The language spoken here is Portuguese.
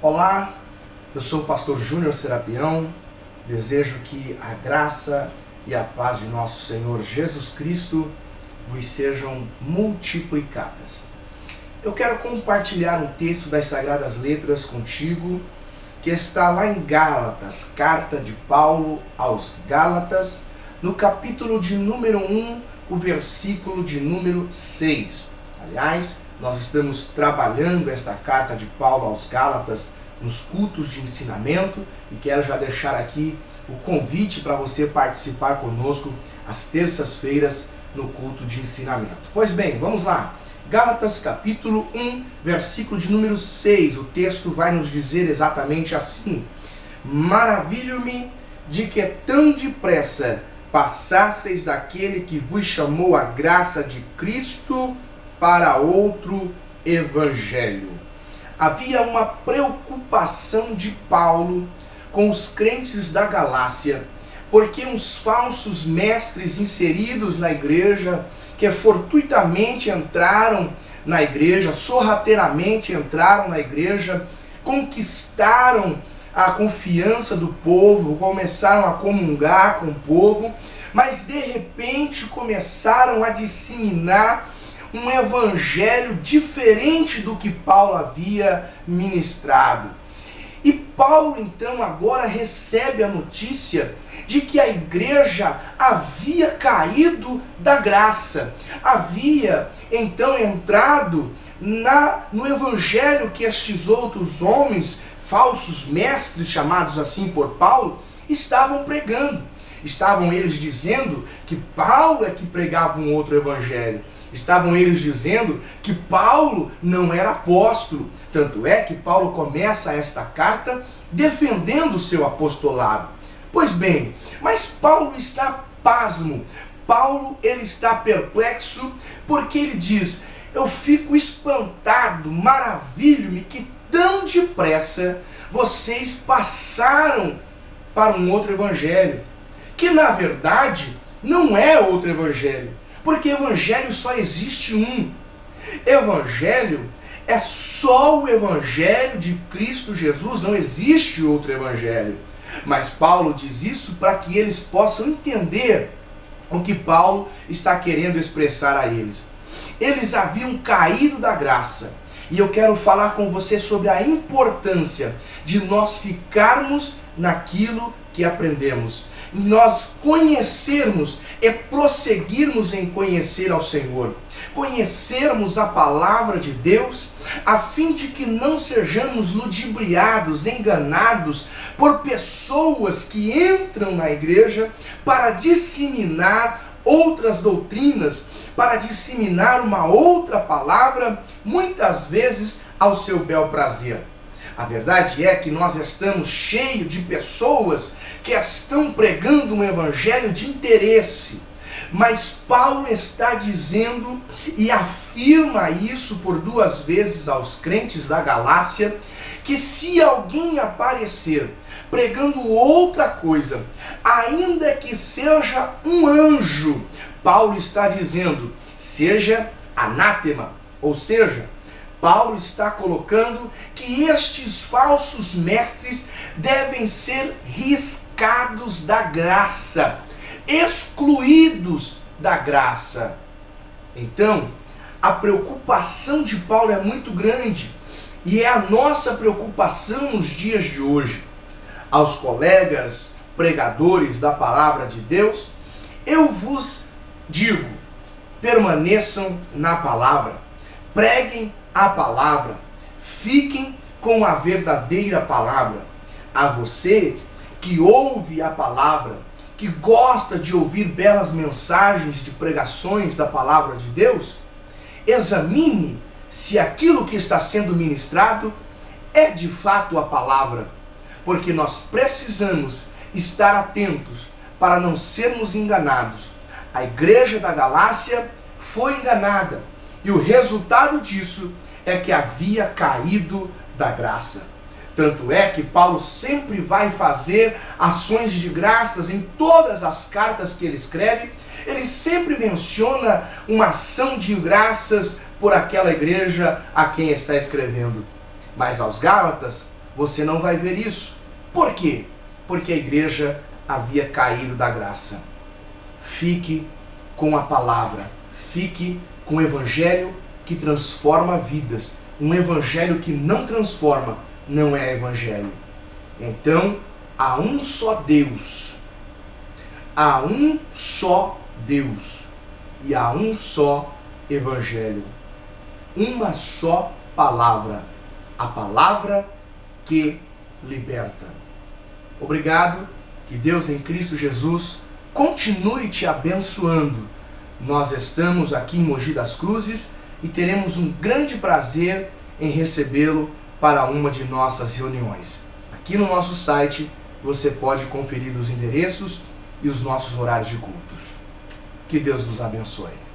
Olá, eu sou o pastor Júnior Serapião. Desejo que a graça e a paz de nosso Senhor Jesus Cristo vos sejam multiplicadas. Eu quero compartilhar um texto das Sagradas Letras contigo, que está lá em Gálatas, carta de Paulo aos Gálatas, no capítulo de número 1, o versículo de número 6. Aliás, nós estamos trabalhando esta carta de Paulo aos Gálatas nos cultos de ensinamento e quero já deixar aqui o convite para você participar conosco às terças-feiras no culto de ensinamento. Pois bem, vamos lá. Gálatas capítulo 1, versículo de número 6. O texto vai nos dizer exatamente assim: Maravilho-me de que tão depressa passasseis daquele que vos chamou a graça de Cristo para outro evangelho. Havia uma preocupação de Paulo com os crentes da Galácia, porque uns falsos mestres inseridos na igreja, que fortuitamente entraram na igreja, sorrateiramente entraram na igreja, conquistaram a confiança do povo, começaram a comungar com o povo, mas de repente começaram a disseminar um evangelho diferente do que Paulo havia ministrado. E Paulo então agora recebe a notícia de que a igreja havia caído da graça, havia então entrado no evangelho que estes outros homens, falsos mestres chamados assim por Paulo, estavam pregando. Estavam eles dizendo que Paulo é que pregava um outro evangelho. Estavam eles dizendo que Paulo não era apóstolo. Tanto é que Paulo começa esta carta defendendo o seu apostolado. Pois bem, mas Paulo está pasmo. Paulo ele está perplexo porque ele diz: eu fico espantado, maravilho-me que tão depressa vocês passaram para um outro evangelho. Que na verdade não é outro evangelho. Porque evangelho só existe um. Evangelho é só o evangelho de Cristo Jesus, não existe outro evangelho. Mas Paulo diz isso para que eles possam entender o que Paulo está querendo expressar a eles. Eles haviam caído da graça. E eu quero falar com você sobre a importância de nós ficarmos naquilo que aprendemos. Nós conhecermos e prosseguirmos em conhecer ao Senhor. Conhecermos a palavra de Deus, a fim de que não sejamos ludibriados, enganados por pessoas que entram na igreja para disseminar outras doutrinas, para disseminar uma outra palavra, muitas vezes ao seu bel prazer. A verdade é que nós estamos cheios de pessoas que estão pregando um evangelho de interesse. Mas Paulo está dizendo e afirma isso por 2 vezes aos crentes da Galácia, que se alguém aparecer pregando outra coisa, ainda que seja um anjo, Paulo está dizendo, seja anátema, ou seja, Paulo está colocando que estes falsos mestres devem ser riscados da graça, excluídos da graça. Então, a preocupação de Paulo é muito grande e é a nossa preocupação nos dias de hoje. Aos colegas pregadores da palavra de Deus, eu vos digo, permaneçam na palavra, preguem a palavra, fiquem com a verdadeira palavra. A você que ouve a palavra, que gosta de ouvir belas mensagens de pregações da palavra de Deus, examine se aquilo que está sendo ministrado é de fato a palavra, porque nós precisamos estar atentos para não sermos enganados. A igreja da Galácia foi enganada e o resultado disso é que havia caído da graça. Tanto é que Paulo sempre vai fazer ações de graças em todas as cartas que ele escreve. Ele sempre menciona uma ação de graças por aquela igreja a quem está escrevendo. Mas aos Gálatas, você não vai ver isso. Por quê? Porque a igreja havia caído da graça. Fique com a palavra, fique com o evangelho que transforma vidas. Um evangelho que não transforma não é evangelho. Então, há um só Deus, há um só Deus e há um só evangelho. Uma só palavra, a palavra que liberta. Obrigado, que Deus em Cristo Jesus continue te abençoando. Nós estamos aqui em Mogi das Cruzes e teremos um grande prazer em recebê-lo para uma de nossas reuniões. Aqui no nosso site você pode conferir os endereços e os nossos horários de cultos. Que Deus nos abençoe.